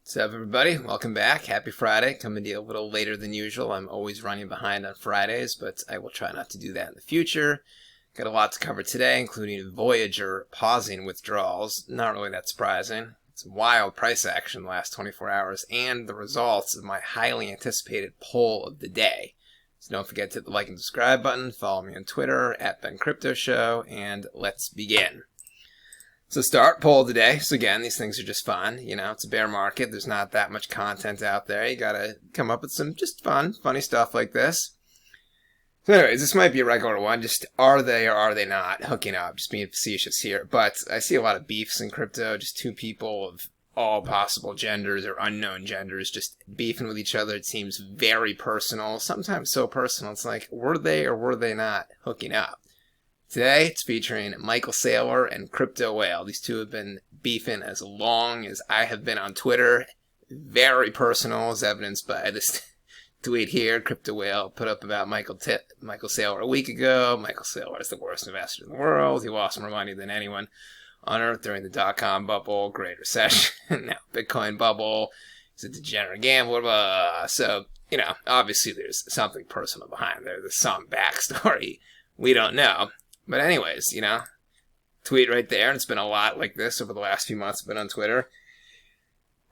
What's up, everybody? Welcome back. Happy Friday. Coming to you a little later than usual. I'm always running behind on Fridays, but I will try not to do that in the future. Got a lot to cover today, including Voyager pausing withdrawals. Not really that surprising. It's wild price action the last 24 hours, and the results of my highly anticipated poll of the day. So don't forget to hit the like and subscribe button. Follow me on Twitter, @BenCryptoShow, and let's begin. So start poll today. So again, these things are just fun. You know, it's a bear market. There's not that much content out there. You gotta come up with some just funny stuff like this. So anyways, this might be a regular one. Just are they or are they not hooking up? Just being facetious here. But I see a lot of beefs in crypto. Just two people of all possible genders or unknown genders just beefing with each other. It seems very personal. Sometimes so personal. It's like, were they or were they not hooking up? Today, it's featuring Michael Saylor and Crypto Whale. These two have been beefing as long as I have been on Twitter. Very personal, as evidenced by this tweet here. Crypto Whale put up about Michael Saylor a week ago. Michael Saylor is the worst investor in the world. He lost more money than anyone on Earth during the dot-com bubble, Great Recession, now Bitcoin bubble. He's a degenerate gambler, blah. So, you know, obviously there's something personal behind there. There's some backstory we don't know. But anyways, you know, tweet right there, and it's been a lot like this over the last few months I've been on Twitter.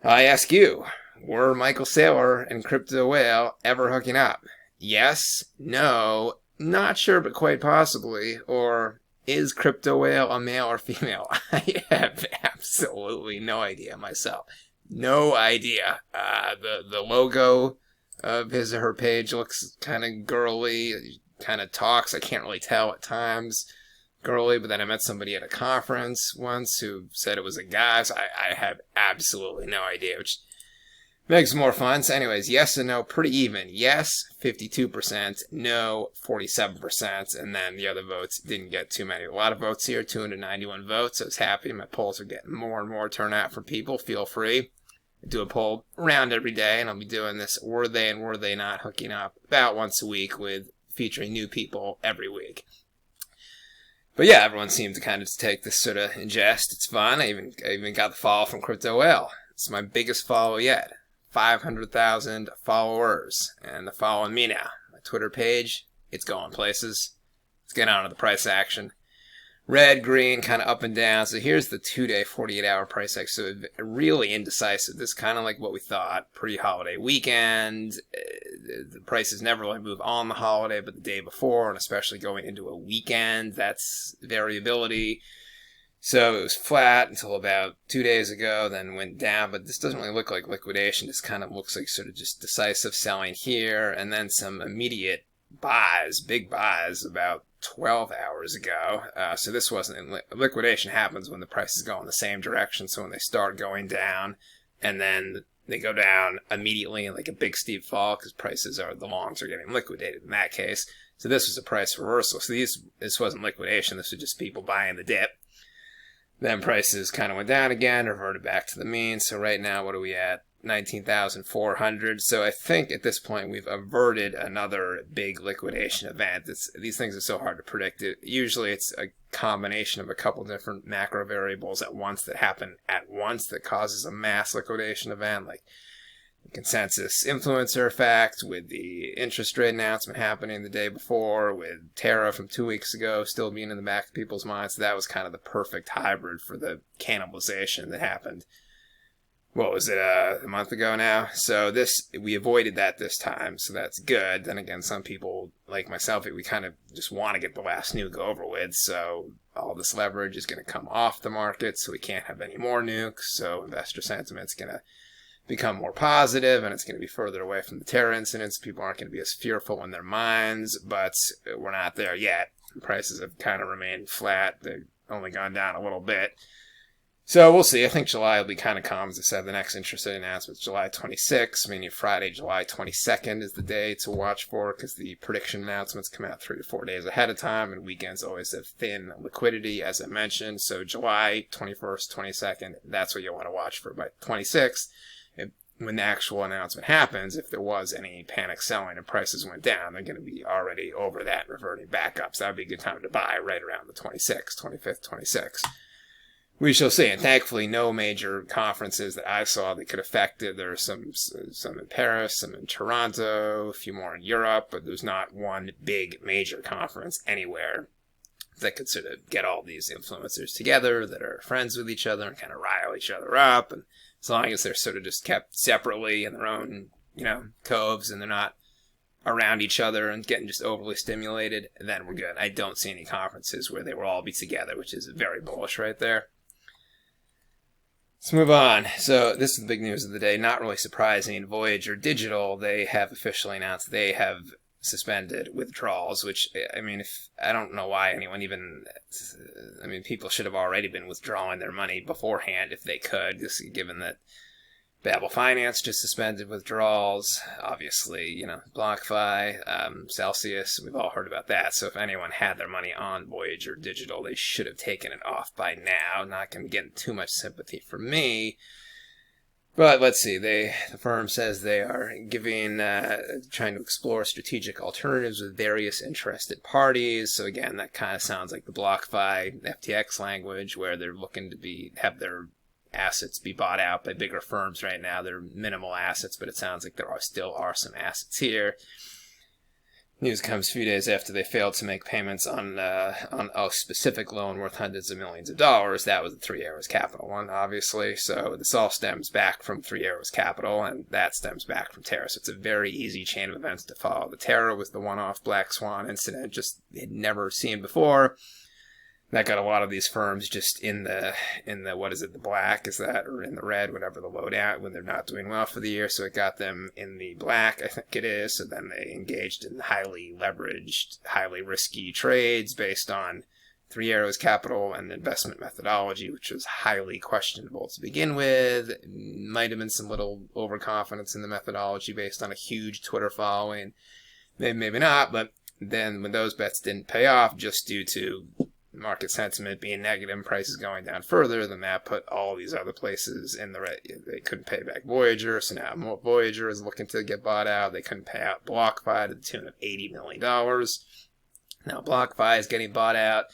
I ask you, were Michael Saylor and Crypto Whale ever hooking up? Yes, no, not sure, but quite possibly. Or is Crypto Whale a male or female? I have absolutely no idea myself. No idea. The logo of his or her page looks kind of girly. Kind of talks, I can't really tell at times, girly, but then I met somebody at a conference once who said it was a guy, so I have absolutely no idea, which makes it more fun. So anyways, yes and no, pretty even. Yes, 52%, no, 47%, and then the other votes didn't get too many. A lot of votes here, 291 votes. I was happy. My polls are getting more and more turnout from people. Feel free. I do a poll around every day, and I'll be doing this, were they and were they not hooking up, about once a week, with featuring new people every week. But yeah, everyone seemed to kind of take this sort of in jest. It's fun. I even got the follow from Crypto Whale. It's my biggest follow yet. 500,000 followers. And they're following me now. My Twitter page, it's going places. Let's get on to the price action. Red, green, kind of up and down. So here's the 2-day, 48-hour price action. So really indecisive. This is kind of like what we thought pre-holiday weekend. The prices never really move on the holiday, but the day before, and especially going into a weekend, that's variability. So it was flat until about 2 days ago, then went down, but this doesn't really look like liquidation. This kind of looks like sort of just decisive selling here, and then some immediate buys, big buys, about 12 hours ago. So this wasn't liquidation happens when the prices go in the same direction. So when they start going down and then they go down immediately in like a big steep fall because the longs are getting liquidated in that case. So this was a price reversal. So this wasn't liquidation. This was just people buying the dip. Then prices kind of went down again, reverted back to the mean. So right now, what are we at? 19,400. So I think at this point we've averted another big liquidation event. These things are so hard to predict. Usually it's a combination of a couple different macro variables at once that happen at once that causes a mass liquidation event, like the consensus influencer effect with the interest rate announcement happening the day before, with Terra from 2 weeks ago still being in the back of people's minds. So that was kind of the perfect hybrid for the cannibalization that happened. What was it, a month ago now? So we avoided that this time, so that's good. Then again, some people, like myself, we kind of just want to get the last nuke over with, so all this leverage is going to come off the market, so we can't have any more nukes, so investor sentiment's going to become more positive, and it's going to be further away from the Terra incidents. People aren't going to be as fearful in their minds, but we're not there yet. Prices have kind of remained flat. They've only gone down a little bit. So we'll see. I think July will be kind of calm. As I said, the next interest rate announcement is July 26th, meaning Friday, July 22nd is the day to watch for because the prediction announcements come out 3 to 4 days ahead of time, and weekends always have thin liquidity, as I mentioned. So July 21st, 22nd, that's what you'll want to watch for. By 26th, when the actual announcement happens, if there was any panic selling and prices went down, they're going to be already over that, reverting back up. So that would be a good time to buy right around the 26th, 25th, 26th. we shall see. And thankfully, no major conferences that I saw that could affect it. There are some in Paris, some in Toronto, a few more in Europe, but there's not one big major conference anywhere that could sort of get all these influencers together that are friends with each other and kind of rile each other up. And as long as they're sort of just kept separately in their own, coves, and they're not around each other and getting just overly stimulated, then we're good. I don't see any conferences where they will all be together, which is very bullish right there. Let's move on. So this is the big news of the day. Not really surprising. Voyager Digital, they have officially announced they have suspended withdrawals, which, I don't know why anyone even, people should have already been withdrawing their money beforehand if they could, just given that Babel Finance just suspended withdrawals, obviously, BlockFi, Celsius, we've all heard about that. So if anyone had their money on Voyager Digital, they should have taken it off by now. Not going to get too much sympathy from me. But let's see, the firm says they are trying to explore strategic alternatives with various interested parties. So again, that kind of sounds like the BlockFi FTX language, where they're looking to have their assets be bought out by bigger firms right now. They're minimal assets, but it sounds like there still are some assets here. News comes a few days after they failed to make payments on a specific loan worth hundreds of millions of dollars. That was the Three Arrows Capital one, obviously. So this all stems back from Three Arrows Capital, and that stems back from Terra. So it's a very easy chain of events to follow. The Terra was the one-off black swan incident, just had never seen before. That got a lot of these firms just in the what is it, the black, is that, or in the red, whatever the loadout, when they're not doing well for the year. So it got them in the black, I think it is. So then they engaged in highly leveraged, highly risky trades based on Three Arrows Capital and the investment methodology, which was highly questionable to begin with. Might have been some little overconfidence in the methodology based on a huge Twitter following. Maybe not, but then when those bets didn't pay off just due to market sentiment being negative and prices going down further, then that put all these other places in the red. They couldn't pay back Voyager, so now Voyager is looking to get bought out. They couldn't pay out BlockFi to the tune of $80 million. Now BlockFi is getting bought out.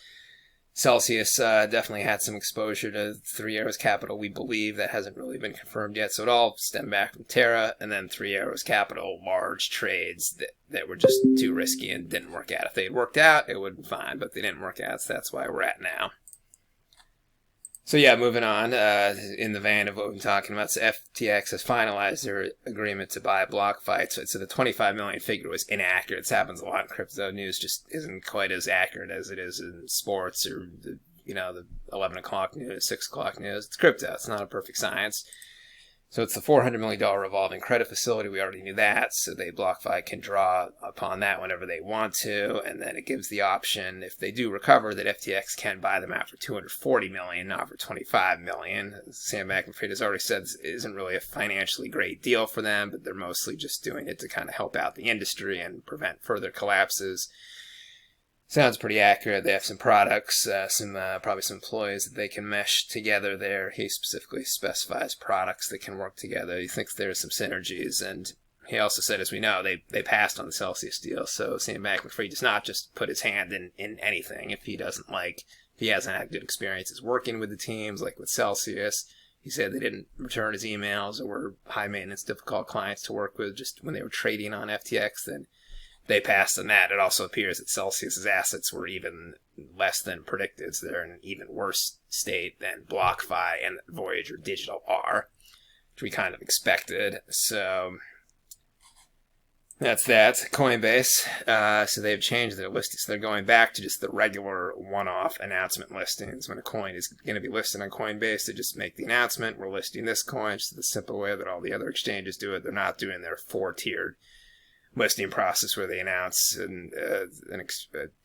Celsius definitely had some exposure to Three Arrows Capital, we believe. That hasn't really been confirmed yet. So it all stemmed back from Terra, and then Three Arrows Capital, large trades that were just too risky and didn't work out. If they had worked out, it would have been fine, but they didn't work out, so that's why we're at now. So yeah, moving on, in the vein of what we've been talking about, so FTX has finalized their agreement to buy BlockFi. So the 25 million figure was inaccurate. This happens a lot in crypto news, just isn't quite as accurate as it is in sports or the 11 o'clock news, 6 o'clock news. It's crypto. It's not a perfect science. So it's the $400 million revolving credit facility. We already knew that, so BlockFi can draw upon that whenever they want to, and then it gives the option, if they do recover, that FTX can buy them out for $240 million, not for $25 million. Sam Bankman-Fried has already said it isn't really a financially great deal for them, but they're mostly just doing it to kind of help out the industry and prevent further collapses. Sounds pretty accurate. They have some products, probably some employees that they can mesh together there. He specifically specifies products that can work together. He thinks there's some synergies, and he also said, as we know, they passed on the Celsius deal. So Sam Bankman-Fried does not just put his hand in anything if he hasn't had good experiences working with the teams, like with Celsius. He said they didn't return his emails or were high maintenance, difficult clients to work with just when they were trading on FTX. Then they passed on that. It also appears that Celsius's assets were even less than predicted, so they're in an even worse state than BlockFi and Voyager Digital are, which we kind of expected. So that's that. Coinbase, so they've changed their listing. So they're going back to just the regular one-off announcement listings. When a coin is going to be listed on Coinbase, they just make the announcement, we're listing this coin, just the simple way that all the other exchanges do it. They're not doing their four-tiered listing process where they announce a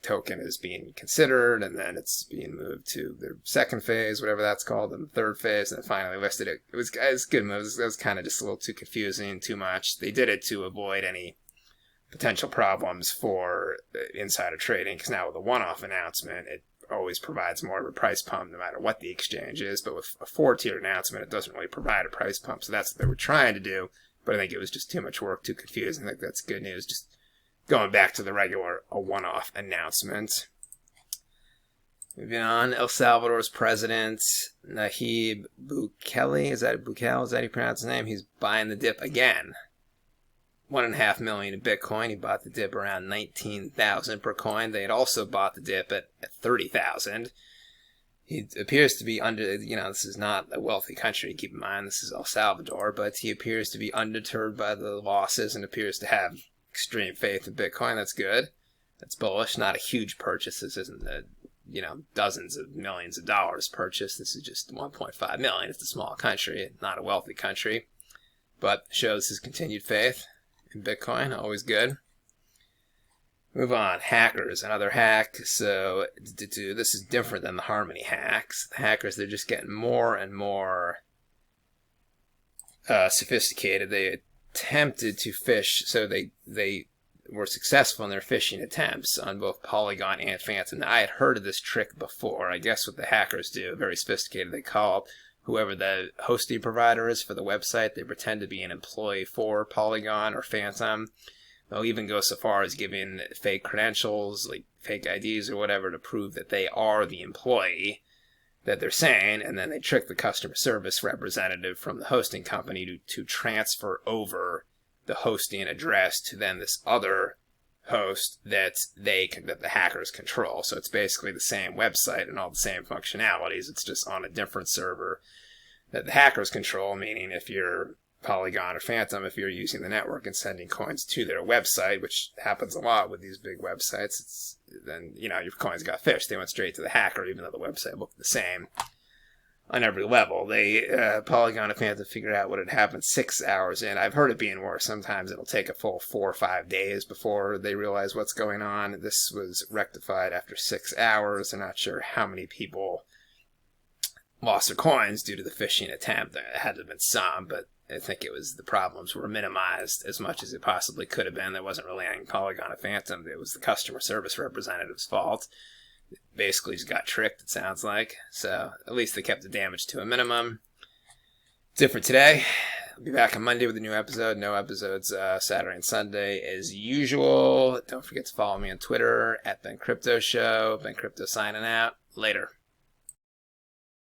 token is being considered, and then it's being moved to their second phase, whatever that's called, and the third phase, and then finally listed. It was good moves. It was kind of just a little too confusing, too much. They did it to avoid any potential problems for insider trading, because now with a one-off announcement, it always provides more of a price pump no matter what the exchange is. But with a four-tiered announcement, it doesn't really provide a price pump. So that's what they were trying to do. But I think it was just too much work, too confusing. I think that's good news. Just going back to the regular, a one-off announcement. Moving on, El Salvador's president, Nayib Bukele, is that how you pronounce his name? He's buying the dip again. 1.5 million in Bitcoin. He bought the dip around 19,000 per coin. They had also bought the dip at 30,000. He appears to be this is not a wealthy country, keep in mind, this is El Salvador, but he appears to be undeterred by the losses and appears to have extreme faith in Bitcoin. That's good. That's bullish. Not a huge purchase. This isn't dozens of millions of dollars purchase. This is just 1.5 million. It's a small country, not a wealthy country, but shows his continued faith in Bitcoin. Always good. Move on. Hackers, another hack. So this is different than the Harmony hacks. The hackers, they're just getting more and more sophisticated. They attempted to phish, so they were successful in their phishing attempts on both Polygon and Fantom. Now, I had heard of this trick before. I guess what the hackers do, very sophisticated, they call whoever the hosting provider is for the website. They pretend to be an employee for Polygon or Fantom. They'll even go so far as giving fake credentials, like fake IDs or whatever, to prove that they are the employee that they're saying, and then they trick the customer service representative from the hosting company to transfer over the hosting address to then this other host that the hackers control. So it's basically the same website and all the same functionalities. It's just on a different server that the hackers control, meaning if you're Polygon or Fantom, if you're using the network and sending coins to their website, which happens a lot with these big websites, then, your coins got phished. They went straight to the hacker, even though the website looked the same on every level. Polygon and Fantom figured out what had happened 6 hours in. I've heard it being worse. Sometimes it'll take a full 4 or 5 days before they realize what's going on. This was rectified after 6 hours. I'm not sure how many people lost their coins due to the phishing attempt. There had to have been some, but I think the problems were minimized as much as it possibly could have been. There wasn't really any Polygon or Fantom. It was the customer service representative's fault. Basically just got tricked, it sounds like. So at least they kept the damage to a minimum. Different today. I'll be back on Monday with a new episode. No episodes Saturday and Sunday as usual. Don't forget to follow me on Twitter @BenCryptoShow. Ben Crypto signing out. Later.